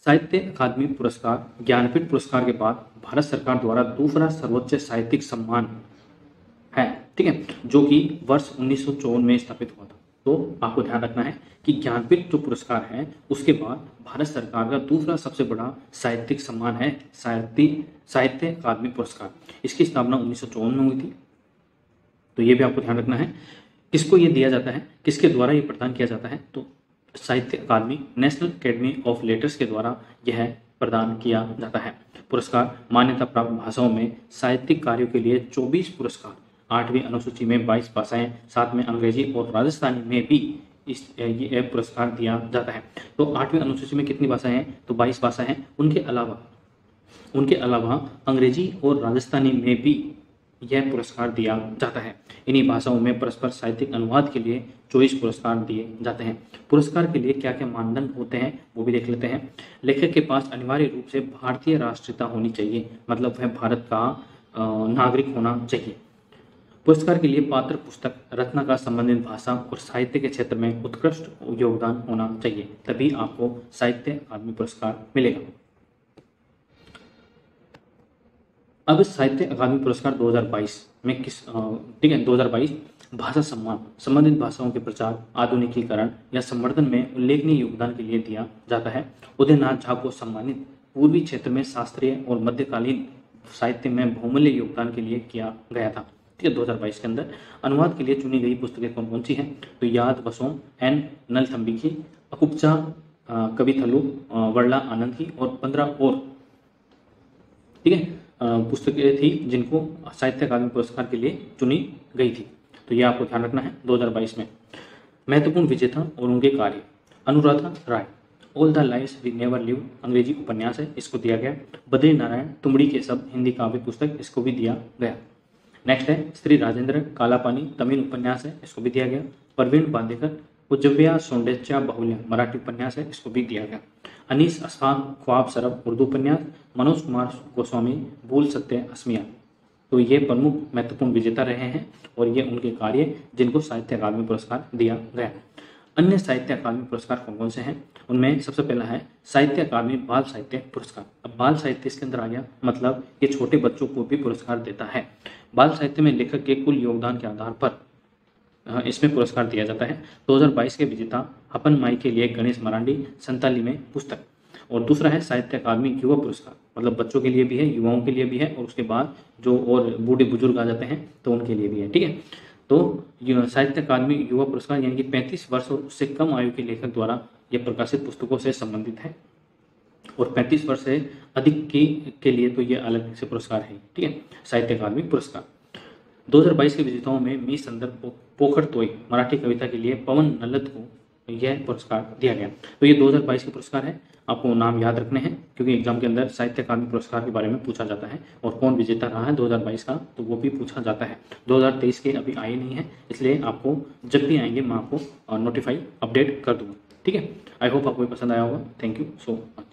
साहित्य अकादमी पुरस्कार ज्ञानपीठ पुरस्कार के बाद भारत सरकार द्वारा दूसरा सर्वोच्च साहित्यिक सम्मान है, ठीक है, जो कि वर्ष 1954 में स्थापित हुआ था। तो आपको ध्यान रखना है कि ज्ञानपीठ जो पुरस्कार है उसके बाद भारत सरकार का दूसरा सबसे बड़ा साहित्यिक सम्मान है साहित्य अकादमी पुरस्कार। इसकी स्थापना 1954 में हुई थी। तो ये भी आपको ध्यान रखना है। किसको ये दिया जाता है, किसके द्वारा ये प्रदान किया जाता है, तो साहित्य अकादमी नेशनल एकेडमी ऑफ लेटर्स के द्वारा यह प्रदान किया जाता है। पुरस्कार मान्यता प्राप्त भाषाओं में साहित्यिक कार्यों के लिए 24 पुरस्कार, 8वीं अनुसूची में 22 भाषाएं, साथ में अंग्रेजी और राजस्थानी में भी ये पुरस्कार दिया जाता है। तो 8वीं अनुसूची में कितनी भाषाएं हैं, तो 22 भाषाएं हैं। उनके अलावा अंग्रेजी और राजस्थानी में भी यह पुरस्कार दिया जाता है। इन्हीं भाषाओं में परस्पर साहित्यिक अनुवाद के लिए 24 पुरस्कार दिए जाते हैं। पुरस्कार के लिए क्या क्या मानदंड होते हैं वो भी देख लेते हैं। लेखक के पास अनिवार्य रूप से भारतीय राष्ट्रीयता होनी चाहिए, मतलब वह भारत का नागरिक होना चाहिए। पुरस्कार के लिए पात्र पुस्तक रचना का संबंधित भाषा और साहित्य के क्षेत्र में उत्कृष्ट योगदान होना चाहिए, तभी आपको साहित्य अकादमी पुरस्कार मिलेगा। अब साहित्य अकादमी पुरस्कार 2022 में ठीक है, 2022 भाषा सम्मान संबंधित भाषाओं के प्रचार, आधुनिकीकरण या संवर्धन में उल्लेखनीय योगदान के लिए दिया जाता है। उदयनाथ झा को सम्मानित पूर्वी क्षेत्र में शास्त्रीय और मध्यकालीन साहित्य में बहुमूल्य योगदान के लिए किया गया था। ठीक है, 2022 के अंदर अनुवाद के लिए चुनी गई पुस्तकें कौन कौन सी हैं, तो याद वसोम, एन नलथंबिकी, अकुप्चा कविथलु, वर्ला आनंद की और 15 और, ठीक है, पुस्तकें थी जिनको साहित्य अकादमी पुरस्कार के लिए चुनी गई थी। तो ये आपको ध्यान रखना है। 2022 में महत्वपूर्ण विजेता और उनके कार्य, Anuradha Roy, all the lives we never live अंग्रेजी उपन्यास है, इसको दिया गया। बद्री नारायण तुमड़ी के शब्द हिंदी काव्य पुस्तक, इसको भी दिया गया। नेक्स्ट है श्री राजेंद्र कालापानी तमिल उपन्यास है, इसको भी दिया गया। प्रवीण बांदेकर उज्जव्या सोंडेच्या बाहुल्या मराठी उपन्यास है, इसको भी दिया गया। अनीस असफान ख्वाब सरब उर्दू उपन्यास। मनोज कुमार गोस्वामी भूल सत्य असमिया। तो ये प्रमुख महत्वपूर्ण विजेता रहे हैं और ये उनके कार्य जिनको साहित्य अकादमी पुरस्कार दिया गया। अन्य साहित्य अकादमी पुरस्कार कौन कौन से हैं, उनमें सबसे पहला है साहित्य अकादमी बाल साहित्य पुरस्कार। अब बाल साहित्य इसके अंदर आ गया, मतलब ये छोटे बच्चों को भी पुरस्कार देता है। बाल साहित्य में लेखक के कुल योगदान के आधार पर इसमें पुरस्कार दिया जाता है। 2022 के विजेता हपन माई के लिए गणेश मरांडी संताली में पुस्तक। और दूसरा है साहित्य अकादमी युवा पुरस्कार, मतलब बच्चों के लिए भी है, युवाओं के लिए भी है, और उसके बाद जो और बूढ़े बुजुर्ग आ जाते हैं तो उनके लिए भी है। ठीक है, तो साहित्य अकादमी युवा पुरस्कार यानी कि 35 वर्ष और उससे कम आयु के लेखक द्वारा यह प्रकाशित पुस्तकों से संबंधित है, और 35 वर्ष से अधिक के लिए तो ये अलग से पुरस्कार है। ठीक है, साहित्य अकादमी पुरस्कार 2022 के विजेताओं में मी संदर्भ पोखर तोय मराठी कविता के लिए पवन नल्लत को यह पुरस्कार दिया गया। तो ये 2022 के पुरस्कार है, आपको नाम याद रखने हैं क्योंकि एग्जाम के अंदर साहित्य अकादमी पुरस्कार के बारे में पूछा जाता है और कौन विजेता रहा है 2022 का, तो वो भी पूछा जाता है। 2023 के अभी आए नहीं है, इसलिए आपको जब भी आएंगे मैं आपको नोटिफाई अपडेट कर दूंगा। ठीक है, आई होप आपको पसंद आया होगा। Thank you so much.